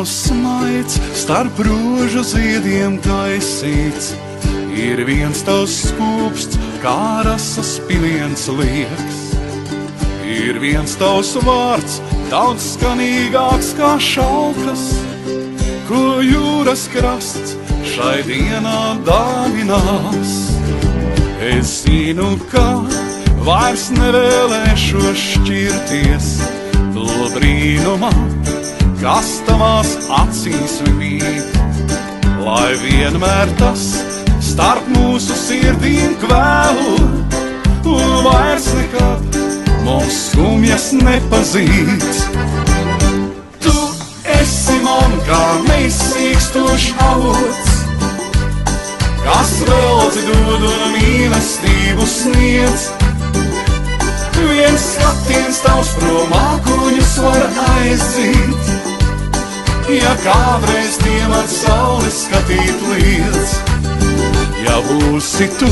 tavs smaids starp rožu ziediem taisīts. Ir viens tavs skūpsts, kā rasas piliens liekas. Ir viens tavs vārds, daudz skanīgāks kā šalkas, ko jūras krasts šai dienā dāvinās. Es zinu, ka vairs nevēlēšos šķirties, to brīnumā, kas tavās acīs vīt. Lai vienmēr tas starp mūsu sirdīm kvēlu, un vairs nekad mums skumjas nepazīts. Tu esi man kā neizsīkstošs avots, kas velti dod un mīlestību sniedz. Viens skatiens tavs prom mākoņus var aizdzīt, ja kādreiz tiem at sauli skatīt liedz. Ja būsi tu,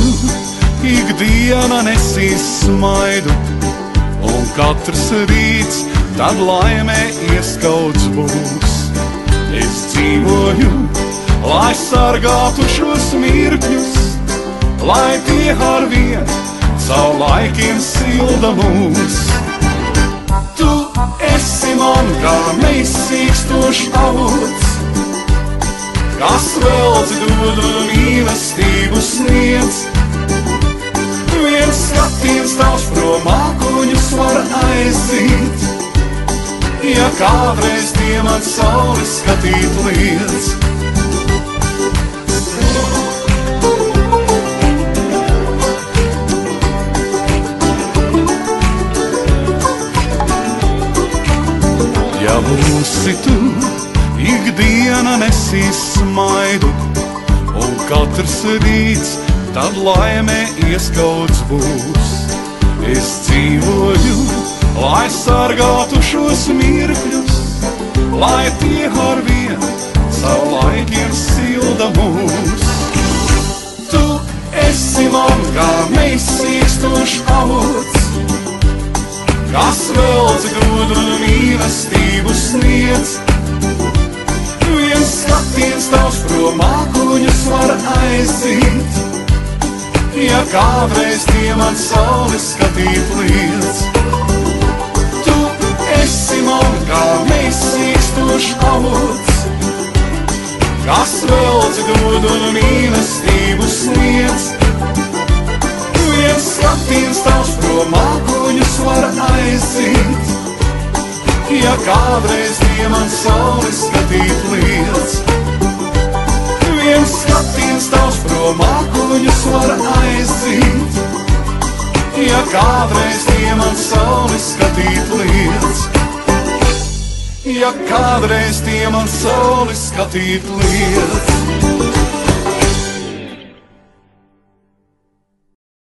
ikdiena nesīs smaidu, un katrs rīts tad laimē ieskauts būs. Es dzīvoju, lai sargātu šos mirkļus, lai tie ar vien savu laikiem silda mūs. Tu esi man kā neizsīkstošs avots, kas velti dod un mīlestību sniedz. Viens skatiens tavs prom mākoņus var aizzīt, ja kādreiz tiem at sauli skatīt liedz. Ja būsi tu, ikdiena nesīs smaidu, un katrs rīts tad laimē ieskauts būs. Es dzīvoju, lai sargātu šos mirkļus, lai tie ar vien savu laikiem silda mūs. Tu esi man kā neizsīkstošs avots, kas velti dod un mīlestību sniedz. Viens skatiens tavs prom mākoņus var aizzīt, ja kādreiz tiem at sauli skatīt liedz. Tu esi man kā neizsīkstošs avots, kas velti dod un mīlestību sniedz. Viens skatiens tavs prom mākoņus var aizzīt, ja kādreiz tiem at sauli skatīt liedz. Viens skatiens tavs prom mākoņus var aizzīt, ja kādreiz tiem at sauli skatīt liedz. Ja kādreiz tiem at sauli skatīt liedz.